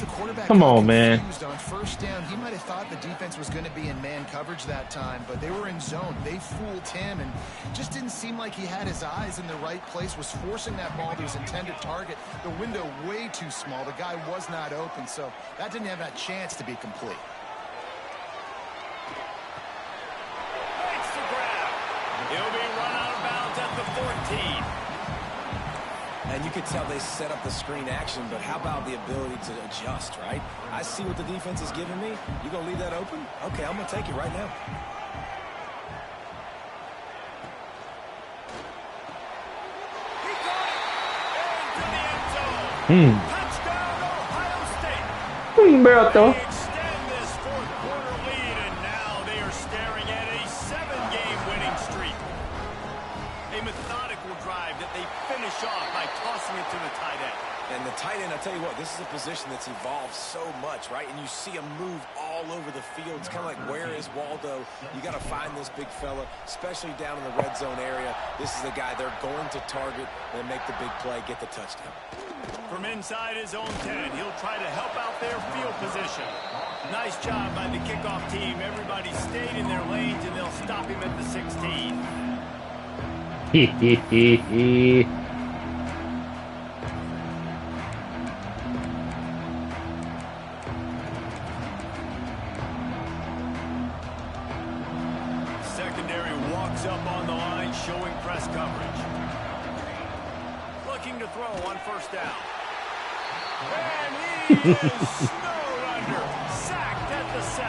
come on, man. On first down, he might have thought the defense was going to be in man coverage that time, but they were in zone. They fooled him and just didn't seem like he had his eyes in the right place, was forcing that ball to his intended target. The window way too small. The guy was not open, so that didn't have that chance to be complete. Makes the grab. He'll be run out of bounds at the 14. And you could tell they set up the screen action, but how about the ability to adjust, right? I see what the defense is giving me. You going to leave that open? Okay, I'm going to take it right now. He got it. Into the end zone. Touchdown, Ohio State. They extend this fourth quarter lead, and now they are staring at a 7-game winning streak. A methodical drive that they finish off by tossing it to the tight end. And the tight end, I'll tell you what, this is a position that's evolved so much, right? And you see him move all over the field. It's kind of like, where is Waldo? You got to find this big fella, especially down in the red zone area. This is the guy they're going to target and make the big play, get the touchdown. From inside his own 10, he'll try to help out their field position. Nice job by the kickoff team. Everybody stayed in their lanes, and they'll stop him at the 16. Secondary walks up on the line, showing press coverage. Looking to throw on first down. And he is snowed under. Sacked at the 7.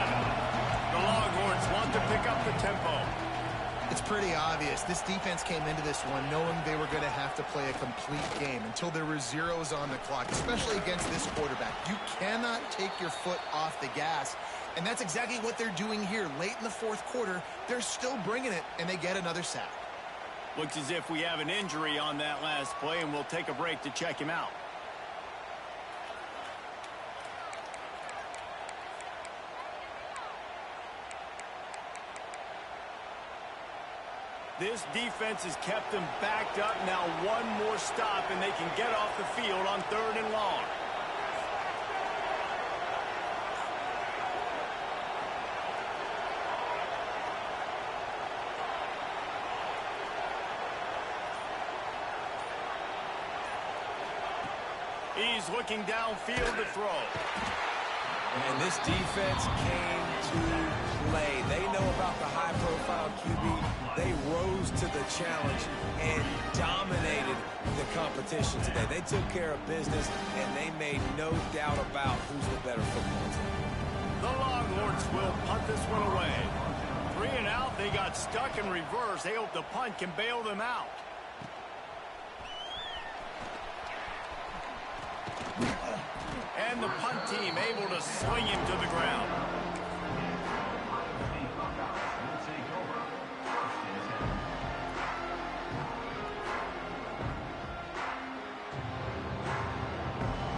The Longhorns want to pick up the tempo. It's pretty obvious. This defense came into this one knowing they were going to have to play a complete game until there were zeros on the clock, especially against this quarterback. You cannot take your foot off the gas, and that's exactly what they're doing here. Late in the fourth quarter, they're still bringing it, and they get another sack. Looks as if we have an injury on that last play, and we'll take a break to check him out. This defense has kept them backed up. Now one more stop, and they can get off the field on 3rd and long. He's looking downfield to throw. And this defense came to play. They know about the high-profile QB. They rose rose to the challenge and dominated the competition today. They took care of business, and they made no doubt about who's the better football team. The Longhorns will punt this one away. 3 and out. They got stuck in reverse. They hope the punt can bail them out. And the punt team able to swing him to the ground.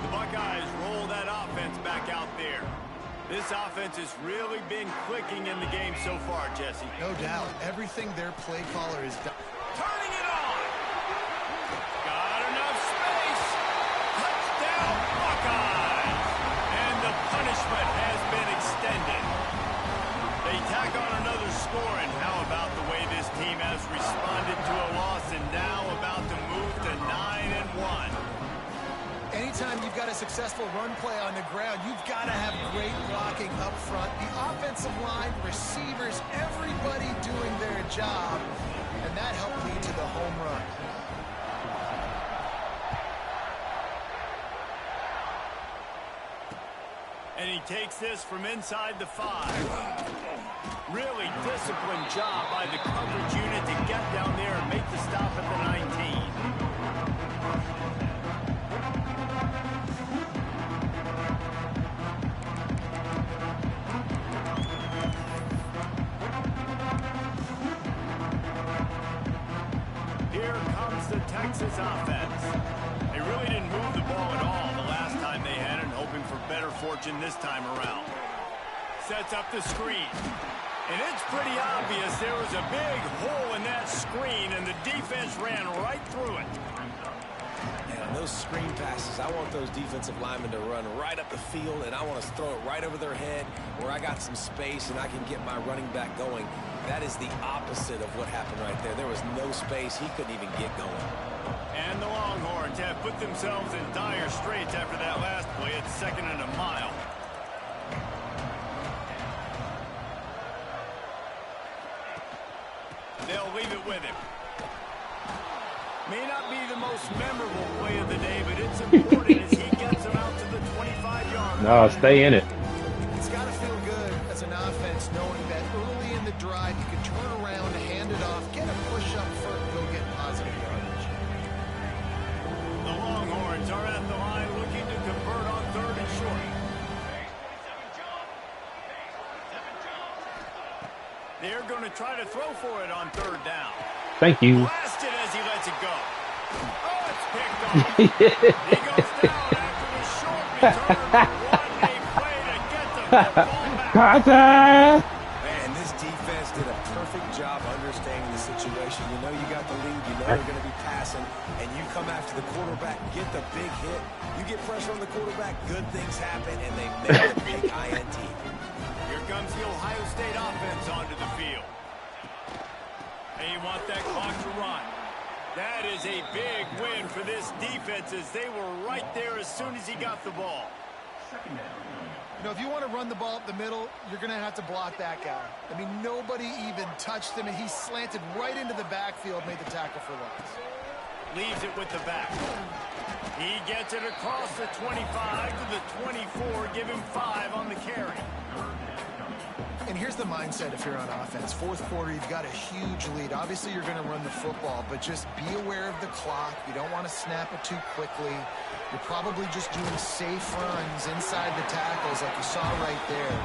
The Buckeyes roll that offense back out there. This offense has really been clicking in the game so far, Jesse. No doubt. Everything their play caller has done. Turning it on. Got enough space. Touchdown, Buckeyes. And the punishment has been extended. They tack on another score, and how about the way this team has responded to a loss and now about to move to 9-1. Anytime you've got a successful run play on the ground, you've got to have great blocking up front. The offensive line, receivers, everybody doing their job, and that helped lead to the home run. And he takes this from inside the 5. Really disciplined job by the coverage unit to get down there and make the stop at the 19. Here comes the Texas offense. They really didn't move the ball at all the last time they had it, hoping for better fortune this time around. Sets up the screen. And it's pretty obvious there was a big hole in that screen, and the defense ran right through it. And on those screen passes, I want those defensive linemen to run right up the field, and I want to throw it right over their head where I got some space and I can get my running back going. That is the opposite of what happened right there. There was no space. He couldn't even get going. And the Longhorns have put themselves in dire straits after that last play. It's 2nd and a mile. They'll leave it with him. May not be the most memorable play of the day, but it's important as he gets them out to the 25-yard line. No, stay in it. It's got to feel good as an offense knowing that early in the drive you can turn around, hand it off, get a push up front, and go get positive yardage. The Longhorns are at the line looking to convert on 3rd and short. They're going to try to throw for it on 3rd down. Thank you. Blasted as he lets it go. Oh, it's picked off. He goes down after the short return. What a play to get the football back. Man, this defense did a perfect job understanding the situation. You know you got the lead. You know you're going to be passing. And you come after the quarterback, get the big hit. You get pressure on the quarterback, good things happen, and they make the big INT. Here comes the Ohio State offense onto the field. They want that clock to run. That is a big win for this defense as they were right there as soon as he got the ball. You know, if you want to run the ball up the middle, you're going to have to block that guy. I mean, nobody even touched him, and he slanted right into the backfield, made the tackle for loss. Leaves it with the back. He gets it across the 25 to the 24, give him 5 on the carry. And here's the mindset if you're on offense. 4th quarter, you've got a huge lead. Obviously, you're going to run the football, but just be aware of the clock. You don't want to snap it too quickly. You're probably just doing safe runs inside the tackles like you saw right there.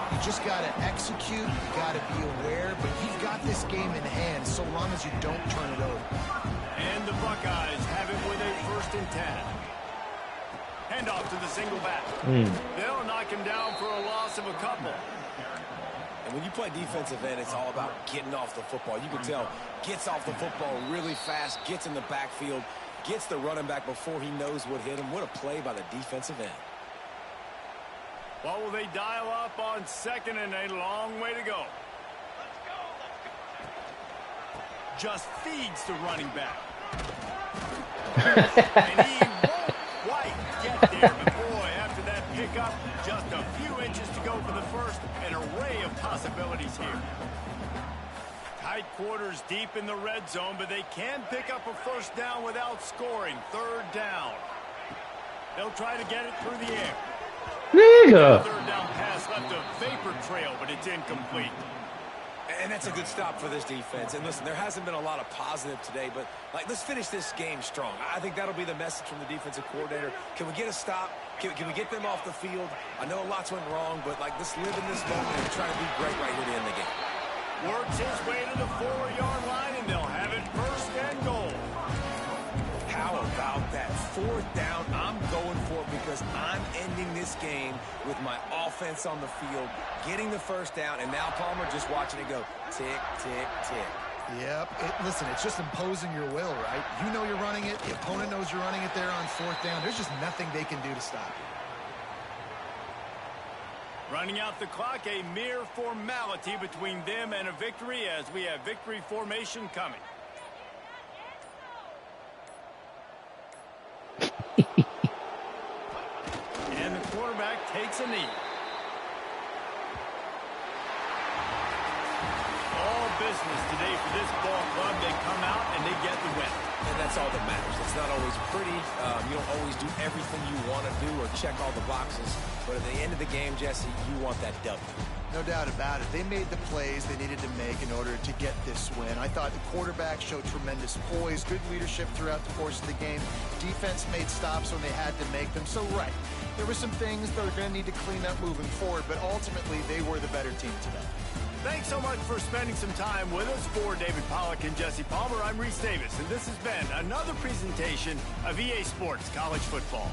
You just got to execute. You got to be aware, but you've got this game in hand so long as you don't turn it over. And the Buckeyes have it with a 1st and 10. Handoff to the single back. They'll knock him down for a loss of a couple. And when you play defensive end, it's all about getting off the football. You can tell, gets off the football really fast, gets in the backfield, gets the running back before he knows what hit him. What a play by the defensive end. What will they dial up on 2nd and a long way to go? Just feeds the running back. And he won't quite get there, but boy, after that pickup, just a few inches to go for the first. An array of possibilities here. Tight quarters deep in the red zone, but they can pick up a first down without scoring. Third down. They'll try to get it through the air. Nigga. Third down pass left a vapor trail, but it's incomplete. And that's a good stop for this defense. And listen, there hasn't been a lot of positive today, but let's finish this game strong. I think that'll be the message from the defensive coordinator. Can we get a stop? Can we get them off the field? I know lots went wrong, but let's live in this moment and try to be great right here to end the game. Works his way to the 4-yard line, and they'll have it first and goal. How about that? Fourth down, I'm going for it because I'm ending this game with my offense on the field, getting the first down, and now Palmer just watching it go tick, tick, tick. Yep. Listen, it's just imposing your will, right? You know you're running it. The opponent knows you're running it there on fourth down. There's just nothing they can do to stop you. Running out the clock, a mere formality between them and a victory as we have victory formation coming. And the quarterback takes a knee. All business today for this ball club. They come out and they get the win. And that's all that matters. It's not always pretty. You don't always do everything you want to do or check all the boxes. But at the end of the game, Jesse, you want that W. No doubt about it. They made the plays they needed to make in order to get this win. I thought the quarterback showed tremendous poise, good leadership throughout the course of the game. Defense made stops when they had to make them. So, right, there were some things they're going to need to clean up moving forward, but ultimately they were the better team today. Thanks so much for spending some time with us. For David Pollack and Jesse Palmer, I'm Reese Davis, and this has been another presentation of EA Sports College Football.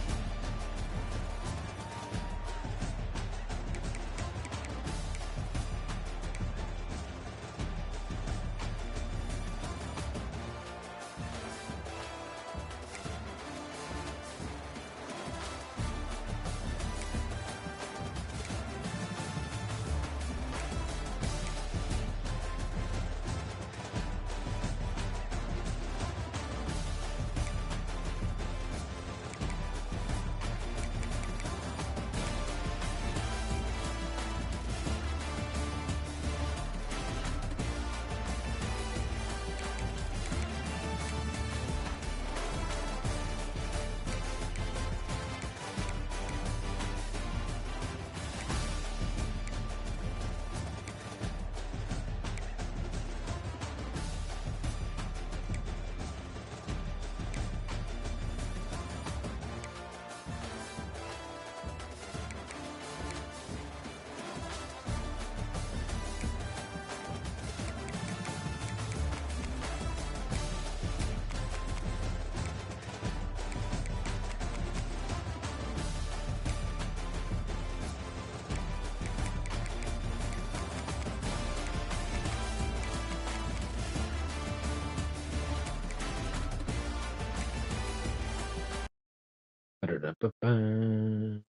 Ba-da-da-ba-ba.